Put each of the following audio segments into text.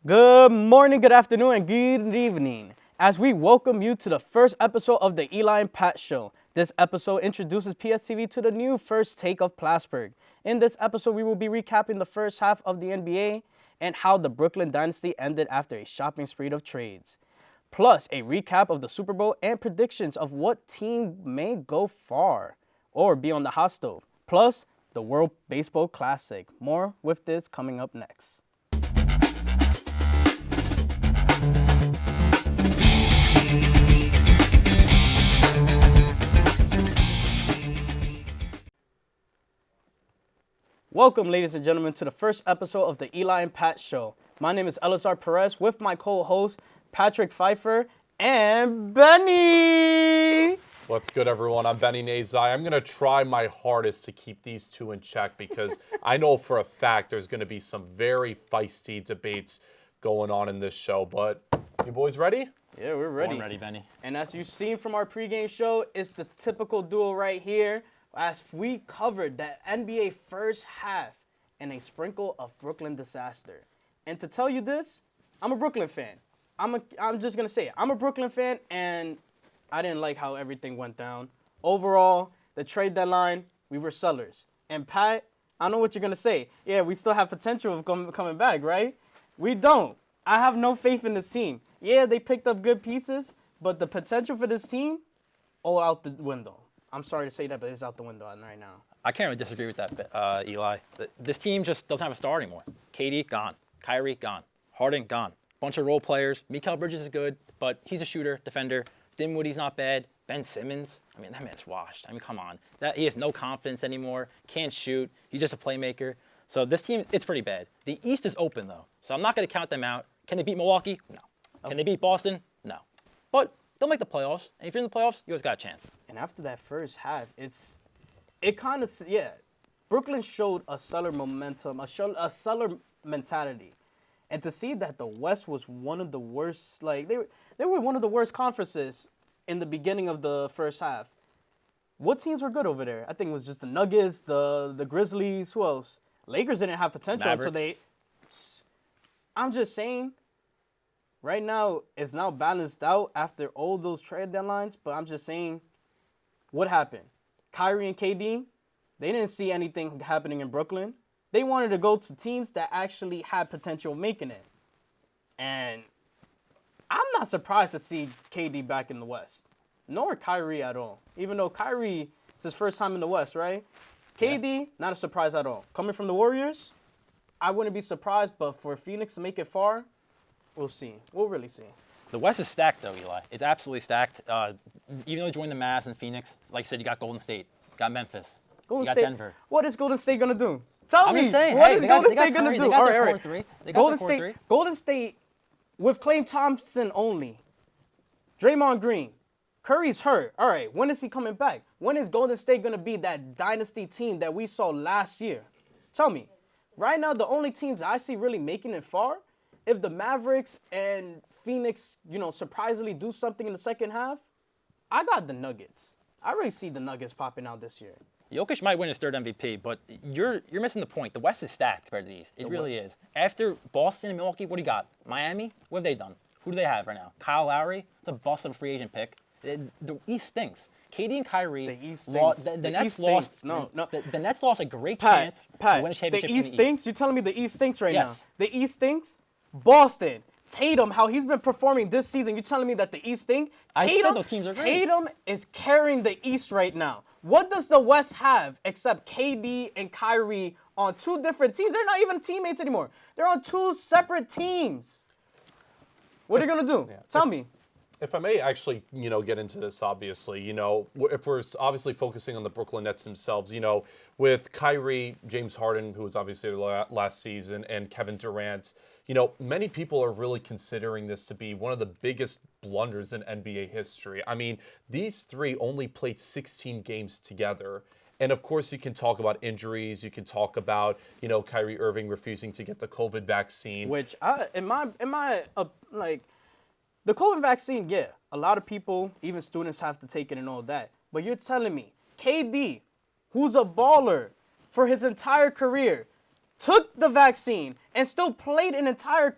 Good morning, good afternoon, and good evening. As we welcome you to the first episode of the Eli and Pat Show. This episode introduces PSTV to the new first take of Plattsburgh. In this episode, we will be recapping the first half of the NBA and how the Brooklyn Dynasty ended after a shopping spree of trades. Plus, a recap of the Super Bowl and predictions of what team may go far or be on the hot stove. Plus, the World Baseball Classic. More with this coming up next. Welcome, ladies and gentlemen, to the first episode of the Eli and Pat Show. My name is Elazar Perez with my co-host Patrick Pfeiffer and Benny. What's good, everyone? I'm Benny Nazai. I'm going to try my hardest to keep these two in check because I know for a fact there's going to be some very feisty debates going on in this show. But you boys ready? Yeah, we're ready. I'm ready, Benny. And as you've seen from our pregame show, it's the typical duo right here. As we covered that NBA first half and a sprinkle of Brooklyn disaster. And to tell you this, I'm a Brooklyn fan. I'm just going to say it. I'm a Brooklyn fan, and I didn't like how everything went down. Overall, the trade deadline, we were sellers. And Pat, I know what you're going to say. Yeah, we still have potential of coming back, right? We don't. I have no faith in this team. Yeah, they picked up good pieces, but the potential for this team, all out the window. I'm sorry to say that, but it's out the window right now. I can't really disagree with that, Eli. This team just doesn't have a star anymore. KD, gone. Kyrie, gone. Harden, gone. Bunch of role players. Mikal Bridges is good, but he's a shooter, defender. Dinwiddie's not bad. Ben Simmons, I mean, that man's washed. I mean, come on. He has no confidence anymore. Can't shoot. He's just a playmaker. So this team, it's pretty bad. The East is open, though, so I'm not going to count them out. Can they beat Milwaukee? No. Can they beat Boston? No. But they'll make the playoffs. And if you're in the playoffs, you always got a chance. And after that first half, Brooklyn showed a seller momentum, a seller mentality. And to see that the West was one of the worst, they were one of the worst conferences in the beginning of the first half. What teams were good over there? I think it was just the Nuggets, the Grizzlies, who else? Lakers didn't have potential Mavericks. I'm just saying, right now, it's now balanced out after all those trade deadlines, but I'm just saying, what happened? Kyrie and KD, they didn't see anything happening in Brooklyn. They wanted to go to teams that actually had potential making it. And I'm not surprised to see KD back in the West, nor Kyrie at all. Even though Kyrie, it's his first time in the West, right? KD, not a surprise at all. Coming from the Warriors, I wouldn't be surprised, but for Phoenix to make it far, we'll see. We'll really see. The West is stacked, though, Eli. It's absolutely stacked. Even though they joined the Mavs and Phoenix, like I said, you got Golden State, you got Memphis, you got Denver. What is Golden State going to do? Tell me. I'm just saying, what hey, is they Golden got State going to do? They got All their right, core three. They got Golden their core State, three. Golden State with Klay Thompson only. Draymond Green. Curry's hurt. All right, when is he coming back? When is Golden State going to be that dynasty team that we saw last year? Tell me. Right now, the only teams I see really making it far, if the Mavericks and Phoenix, surprisingly do something in the second half, I got the Nuggets. I really see the Nuggets popping out this year. Jokic might win his third MVP, but you're missing the point. The West is stacked compared to the East. It really is. After Boston and Milwaukee, what do you got? Miami? What have they done? Who do they have right now? Kyle Lowry? It's a bust of a free agent pick. The East stinks. KD and Kyrie. The East stinks. The Nets lost. No. The Nets lost a great chance to win a championship the East in the stinks? East. You're telling me the East stinks right now? Yes. The East stinks? Boston. Tatum, how he's been performing this season, you're telling me that the East stink? I said those teams are great. Tatum is carrying the East right now. What does the West have except KD and Kyrie on two different teams? They're not even teammates anymore. They're on two separate teams. What are you going to do? Tell me. If I may actually, get into this, obviously, if we're obviously focusing on the Brooklyn Nets themselves, with Kyrie, James Harden, who was obviously last season, and Kevin Durant, many people are really considering this to be one of the biggest blunders in NBA history. I mean, these three only played 16 games together. And of course, you can talk about injuries. You can talk about, Kyrie Irving refusing to get the COVID vaccine. Which, the COVID vaccine, yeah, a lot of people, even students, have to take it and all that. But you're telling me, KD, who's a baller for his entire career, took the vaccine, and still played an entire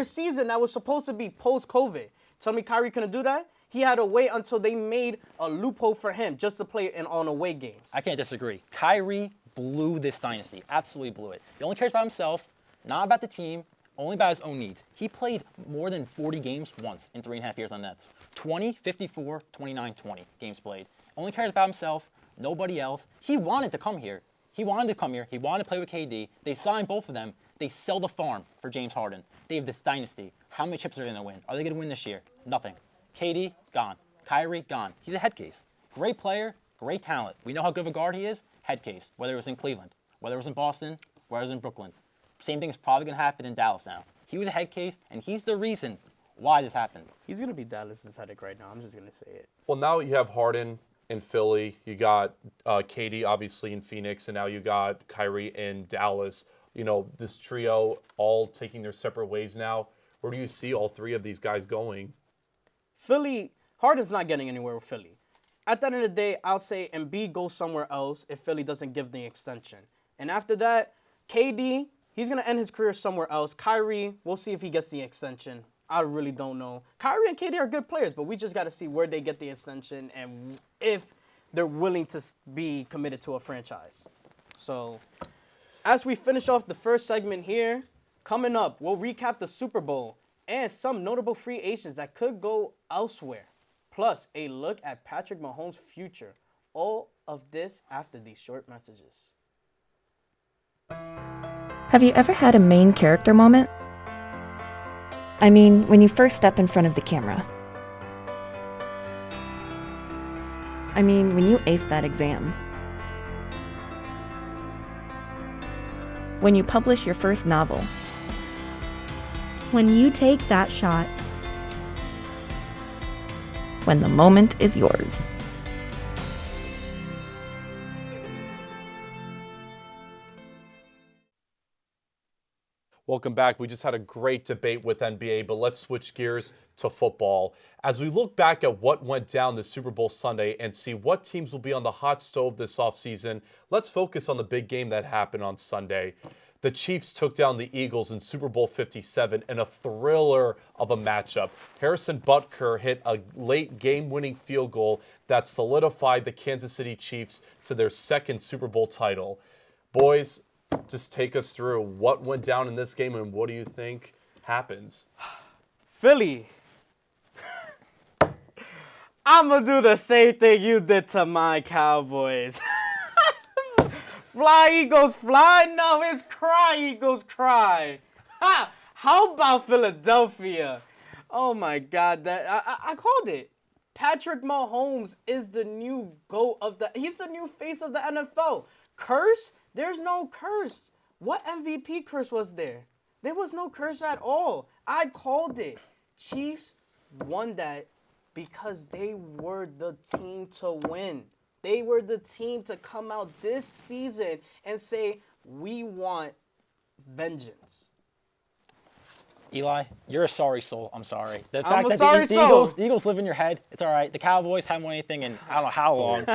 season that was supposed to be post-COVID. Tell me Kyrie couldn't do that? He had to wait until they made a loophole for him just to play on away games. I can't disagree. Kyrie blew this dynasty. Absolutely blew it. He only cares about himself, not about the team, only about his own needs. He played more than 40 games once in 3.5 years on Nets. 20, 54, 29, 20 games played. Only cares about himself, nobody else. He wanted to come here. He wanted to play with KD. They signed both of them. They sell the farm for James Harden. They have this dynasty. How many chips are they going to win? Are they going to win this year? Nothing. KD, gone. Kyrie, gone. He's a head case. Great player, great talent. We know how good of a guard he is. Head case. Whether it was in Cleveland, whether it was in Boston, whether it was in Brooklyn. Same thing is probably going to happen in Dallas now. He was a head case, and he's the reason why this happened. He's going to be Dallas' headache right now. I'm just going to say it. Well, now you have Harden in Philly. You got KD, obviously, in Phoenix. And now you got Kyrie in Dallas. You know, this trio all taking their separate ways now. Where do you see all three of these guys going? Philly, Harden's not getting anywhere with Philly. At the end of the day, I'll say Embiid goes somewhere else if Philly doesn't give the extension. And after that, KD, he's going to end his career somewhere else. Kyrie, we'll see if he gets the extension. I really don't know. Kyrie and KD are good players, but we just got to see where they get the extension and if they're willing to be committed to a franchise. So, as we finish off the first segment here, coming up, we'll recap the Super Bowl and some notable free agents that could go elsewhere. Plus, a look at Patrick Mahomes' future. All of this after these short messages. Have you ever had a main character moment? I mean, when you first step in front of the camera. I mean, when you ace that exam. When you publish your first novel. When you take that shot. When the moment is yours. Welcome back. We just had a great debate with NBA, but let's switch gears to football. As we look back at what went down this Super Bowl Sunday and see what teams will be on the hot stove this offseason, let's focus on the big game that happened on Sunday. The Chiefs took down the Eagles in Super Bowl 57 in a thriller of a matchup. Harrison Butker hit a late game-winning field goal that solidified the Kansas City Chiefs to their second Super Bowl title. Boys, just take us through what went down in this game and what do you think happens? Philly. I'm going to do the same thing you did to my Cowboys. Fly, Eagles, fly. No, it's cry, Eagles, cry. Ha! How about Philadelphia? Oh, my God. I called it. Patrick Mahomes is the new GOAT he's the new face of the NFL. Curse? There's no curse. What MVP curse was there? There was no curse at all. I called it. Chiefs won that because they were the team to win. They were the team to come out this season and say, we want vengeance. Eli, you're a sorry soul. I'm sorry. The I'm fact a that sorry soul. The Eagles live in your head, it's all right. The Cowboys haven't won anything in I don't know how long.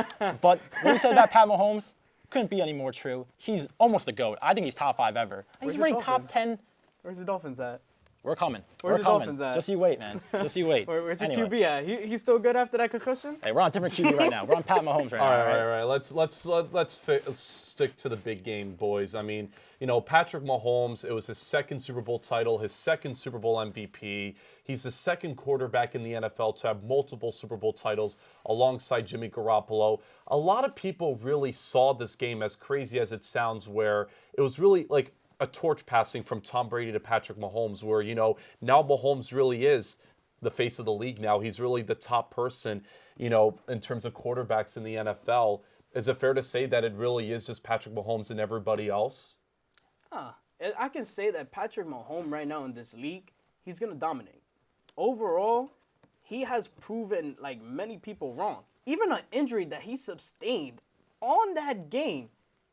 But what you said about Pat Mahomes couldn't be any more true. He's almost a GOAT. I think he's top 5 ever. Where's He's the ranked top Dolphins? 10. Where's the Dolphins at? We're coming. Where's We're the coming. Dolphins at? Just you wait, man. Just you wait. Where's the Anyway. QB at? He's still good after that concussion? Hey, we're on a different QB right now. We're on Pat Mahomes right now. All right. Let's stick to the big game, boys. I mean, you know, Patrick Mahomes, it was his second Super Bowl title, his second Super Bowl MVP. He's the second quarterback in the NFL to have multiple Super Bowl titles alongside Jimmy Garoppolo. A lot of people really saw this game, as crazy as it sounds, where it was really like a torch passing from Tom Brady to Patrick Mahomes, where, you know, now Mahomes really is the face of the league now. He's really the top person, you know, in terms of quarterbacks in the NFL. Is it fair to say that it really is just Patrick Mahomes and everybody else? I can say that Patrick Mahomes right now in this league, he's going to dominate. Overall, he has proven like many people wrong. Even an injury that he sustained on that game,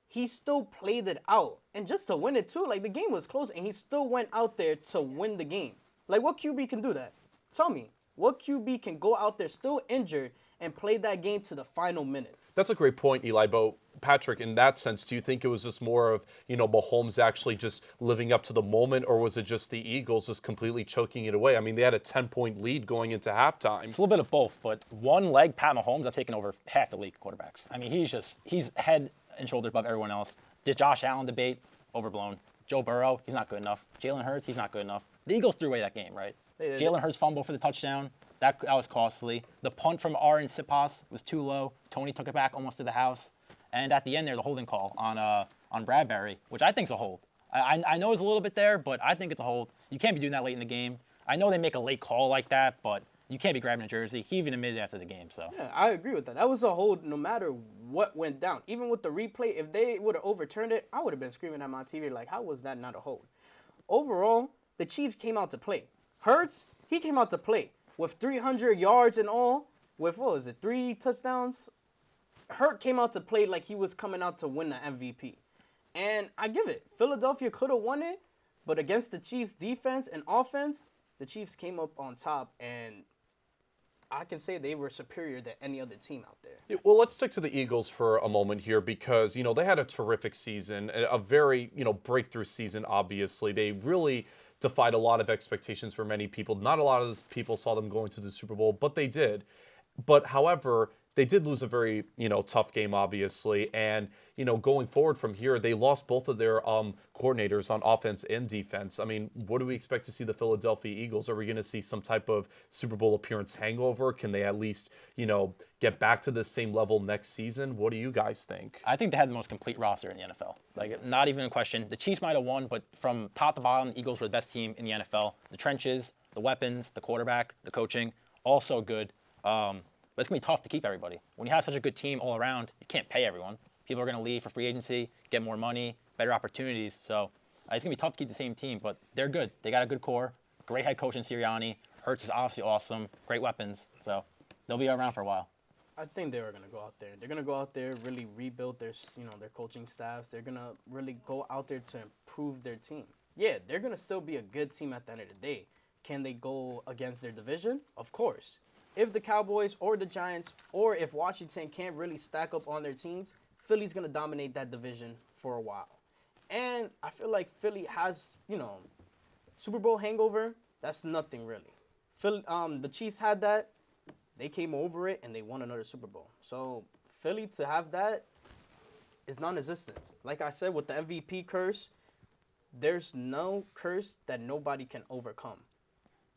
he still played it out. And just to win it too, like the game was close and he still went out there to win the game. Like what QB can do that? Tell me, what QB can go out there still injured and played that game to the final minutes. That's a great point, Eli. But Patrick, in that sense, do you think it was just more of, Mahomes actually just living up to the moment, or was it just the Eagles just completely choking it away? I mean, they had a 10-point lead going into halftime. It's a little bit of both, but one leg, Pat Mahomes, I've taken over half the league quarterbacks. I mean, he's head and shoulders above everyone else. The Josh Allen debate, overblown. Joe Burrow, he's not good enough. Jalen Hurts, he's not good enough. The Eagles threw away that game, right? Jalen Hurts fumble for the touchdown. That was costly. The punt from Aaron Sipas was too low. Tony took it back almost to the house. And at the end there, the holding call on Bradbury, which I think is a hold. I know it's a little bit there, but I think it's a hold. You can't be doing that late in the game. I know they make a late call like that, but you can't be grabbing a jersey. He even admitted after the game. So yeah, I agree with that. That was a hold no matter what went down. Even with the replay, if they would have overturned it, I would have been screaming at my TV like, how was that not a hold? Overall, the Chiefs came out to play. Hurts, he came out to play. With 300 yards and all, with, 3 touchdowns? Hurt came out to play like he was coming out to win the MVP. And I give it. Philadelphia could have won it, but against the Chiefs' defense and offense, the Chiefs came up on top, and I can say they were superior to any other team out there. Yeah, well, let's stick to the Eagles for a moment here because, they had a terrific season, a very, breakthrough season, obviously. They really defied a lot of expectations for many people. Not a lot of people saw them going to the Super Bowl, but they did. But, however, they did lose a very, tough game, obviously. And, going forward from here, they lost both of their coordinators on offense and defense. I mean, what do we expect to see the Philadelphia Eagles? Are we going to see some type of Super Bowl appearance hangover? Can they at least, get back to the same level next season? What do you guys think? I think they had the most complete roster in the NFL. Like, not even a question. The Chiefs might have won, but from top to bottom, the Eagles were the best team in the NFL. The trenches, the weapons, the quarterback, the coaching, all so good. But it's going to be tough to keep everybody. When you have such a good team all around, you can't pay everyone. People are going to leave for free agency, get more money, better opportunities. So it's going to be tough to keep the same team, but they're good. They got a good core, great head coach in Sirianni. Hurts is obviously awesome, great weapons. So they'll be around for a while. I think they were going to go out there. They're going to go out there, really rebuild their coaching staffs. They're going to really go out there to improve their team. Yeah, they're going to still be a good team at the end of the day. Can they go against their division? Of course. If the Cowboys or the Giants or if Washington can't really stack up on their teams, Philly's going to dominate that division for a while. And I feel like Philly has, Super Bowl hangover. That's nothing really. The Chiefs had that. They came over it and they won another Super Bowl. So Philly to have that is non-existent. Like I said, with the MVP curse, there's no curse that nobody can overcome.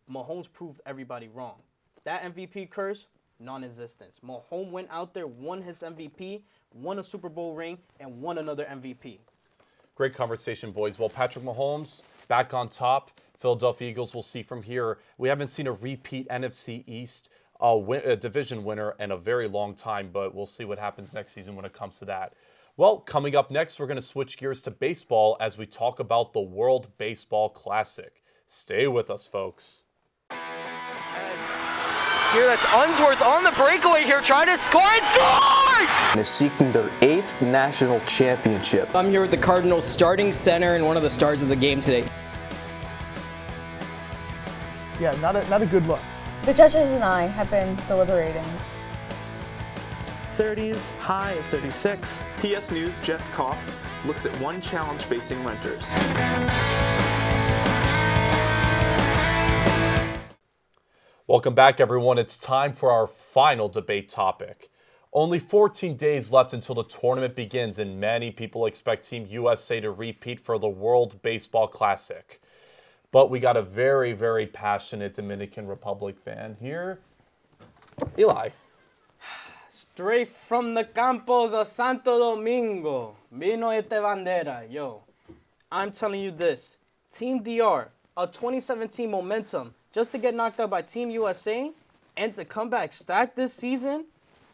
Mahomes proved everybody wrong. That MVP curse, non-existent. Mahomes went out there, won his MVP, won a Super Bowl ring, and won another MVP. Great conversation, boys. Well, Patrick Mahomes back on top. Philadelphia Eagles will see from here. We haven't seen a repeat NFC East division winner in a very long time, but we'll see what happens next season when it comes to that. Well, coming up next, we're going to switch gears to baseball as we talk about the World Baseball Classic. Stay with us, folks. Here, that's Unsworth on the breakaway here, trying to score and scores! And is seeking their 8th national championship. I'm here with the Cardinals starting center and one of the stars of the game today. Yeah, not a good look. The judges and I have been deliberating. 30s, high of 36. PS News' Jeff Koff looks at one challenge facing renters. Welcome back, everyone. It's time for our final debate topic. Only 14 days left until the tournament begins, and many people expect Team USA to repeat for the World Baseball Classic. But we got a very, very passionate Dominican Republic fan here. Eli. Straight from the campos of Santo Domingo, vino este bandera. Yo, I'm telling you this. Team DR, a 2017 momentum, just to get knocked out by Team USA and to come back stacked this season,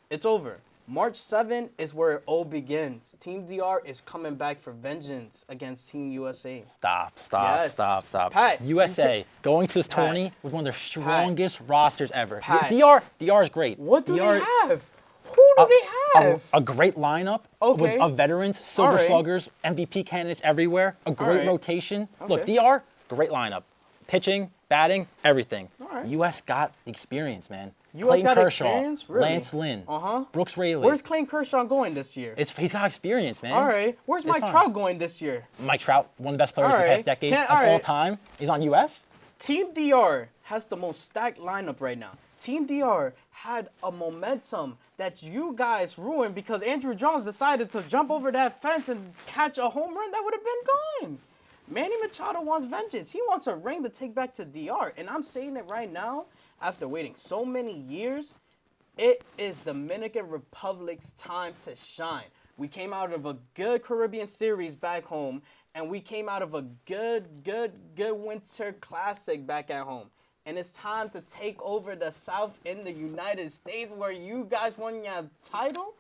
it's over. March 7 is where it all begins. Team DR is coming back for vengeance against Team USA. Stop. Yes. Pat, USA going to this tourney with one of their strongest rosters ever. Pat. DR is great. What do DR, they have? Who do they have? A great lineup Okay. of veterans, silver All right. sluggers, MVP candidates everywhere. A great right. rotation. Okay. Look, DR, great lineup. Pitching, batting, everything. All right. US got the experience, man. U.S. Clayton got Kershaw, experience? Really? Lance Lynn, Uh-huh. Brooks Raley. Where's Clayton Kershaw going this year? He's got experience, man. All right. Where's Mike fine. Trout going this year? Mike Trout, one of the best players All of the right. past decade Can't- of all all right. time. He's on U.S. Team DR has the most stacked lineup right now. Team DR had a momentum that you guys ruined because Andrew Jones decided to jump over that fence and catch a home run that would have been gone. Manny Machado wants vengeance. He wants a ring to take back to DR. And I'm saying it right now, after waiting so many years, it is Dominican Republic's time to shine. We came out of a good Caribbean series back home, and we came out of a good Winter Classic back at home. And it's time to take over the South in the United States where you guys won your title.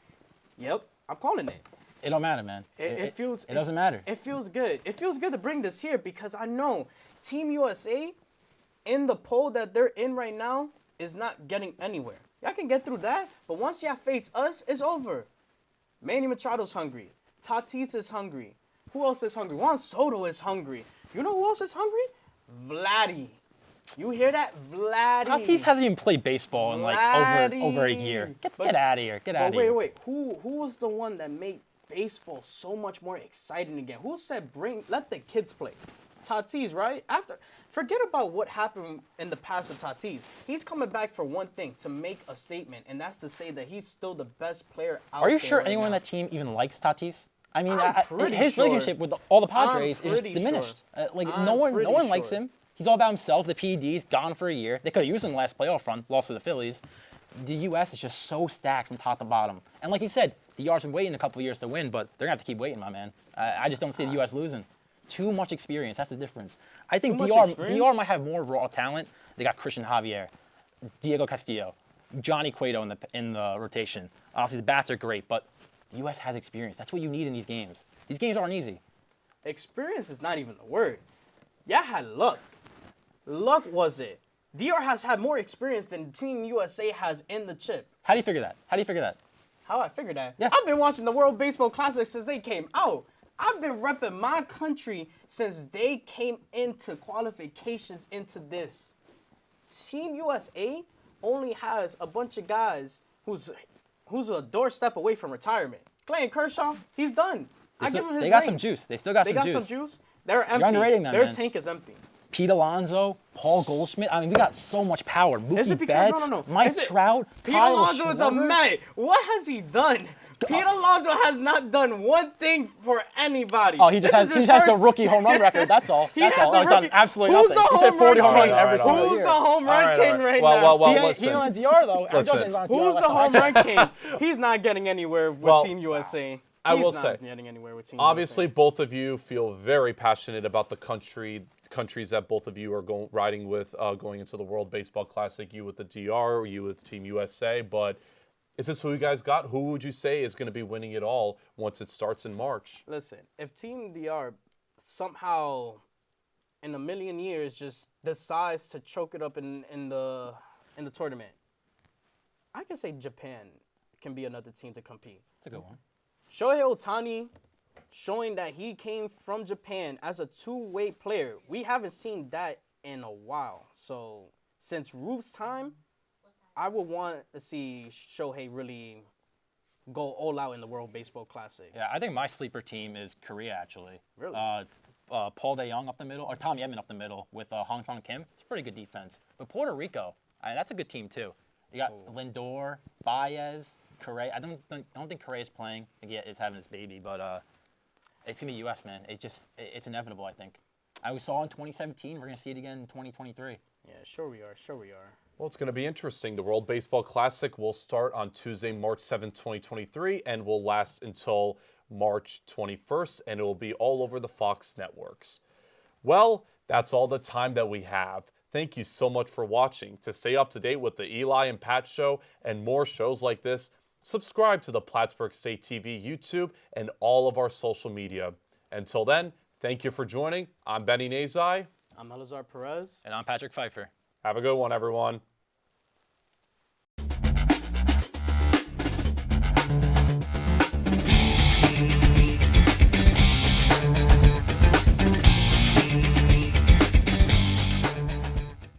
Yep, I'm calling it. It don't matter, man. It feels. It doesn't matter. It feels good. It feels good to bring this here because I know Team USA in the poll that they're in right now is not getting anywhere. Y'all can get through that, but once y'all face us, it's over. Manny Machado's hungry. Tatis is hungry. Who else is hungry? Juan Soto is hungry. You know who else is hungry? Vladdy. You hear that? Vladdy. Tatis hasn't even played baseball in like over a year. Get out of here. Get out of here. Wait. Who was the one that made baseball so much more exciting again? Who said let the kids play? Tatis, right? Forget about what happened in the past with Tatis. He's coming back for one thing, to make a statement, and that's to say that he's still the best player out there. Are you sure right anyone on now. that team even likes Tatis? I mean, I'm pretty his sure. relationship with all the Padres I'm is just pretty diminished. sure. No one pretty likes sure. him. He's all about himself. The PED's gone for a year. They could have used him last playoff run, lost to the Phillies. The U.S. is just so stacked from top to bottom. And like you said, the DR's been waiting a couple of years to win, but they're going to have to keep waiting, my man. I just don't see the U.S. losing. Too much experience. That's the difference. I think Too much DR experience? might have more raw talent. They got Christian Javier, Diego Castillo, Johnny Cueto in the rotation. Obviously, the bats are great, but the U.S. has experience. That's what you need in these games. These games aren't easy. Experience is not even a word. Y'all had luck. Luck was it. DR has had more experience than Team USA has in the chip. How do you figure that? How I figured that? Yeah. I've been watching the World Baseball Classic since they came out. I've been repping my country since they came into qualifications into this. Team USA only has a bunch of guys who's a doorstep away from retirement. Clayton Kershaw, he's done. I give him his They got ring. some juice. They still got They some got juice. some juice. They're empty. underrating them, Their man. tank is empty. Pete Alonso, Paul Goldschmidt. I mean, we got so much power. Is Mookie it because Betts, no? Mike Is it- Trout, Pete Kyle Alonso is a Schwarber. Met. What has he done? Pete Alonso has not done one thing for anybody. Oh, he just has the rookie home run record. That's all. He That's has all. the No, he's done rookie- absolutely Who's nothing. the He said home 40 run home runs king? every single Who's year. the home run king right now? Well, He ain't on DR though. Listen. Jones on DR Who's last the time. home run king? He's not getting anywhere with Well, Team USA. I will He's say, not getting anywhere with Team obviously, USA. both of you feel very passionate about the countries that both of you are riding with going into the World Baseball Classic. You with the DR, you with Team USA. But is this who you guys got? Who would you say is going to be winning it all once it starts in March? Listen, if Team DR somehow in a million years just decides to choke it up in the tournament, I can say Japan can be another team to compete. That's a good one. Shohei Ohtani showing that he came from Japan as a two-way player. We haven't seen that in a while. So since Ruth's time, I would want to see Shohei really go all out in the World Baseball Classic. Yeah, I think my sleeper team is Korea actually. Really? Paul DeJong up the middle, or Tommy Edman up the middle with Hong Song Kim. It's pretty good defense. But Puerto Rico, that's a good team too. You got Lindor, Baez, Correa. I don't think Correa's playing. I think he is having his baby, but it's gonna be U.S. man. It's inevitable. I think. We saw in 2017. We're gonna see it again in 2023. Yeah, sure we are. Well, it's going to be interesting. The World Baseball Classic will start on Tuesday, March 7th, 2023, and will last until March 21st, and it will be all over the Fox networks. Well, that's all the time that we have. Thank you so much for watching. To stay up to date with the Eli and Pat Show and more shows like this, subscribe to the Plattsburgh State TV YouTube and all of our social media. Until then, thank you for joining. I'm Benny Nazai. I'm Elazar Perez. And I'm Patrick Pfeiffer. Have a good one, everyone.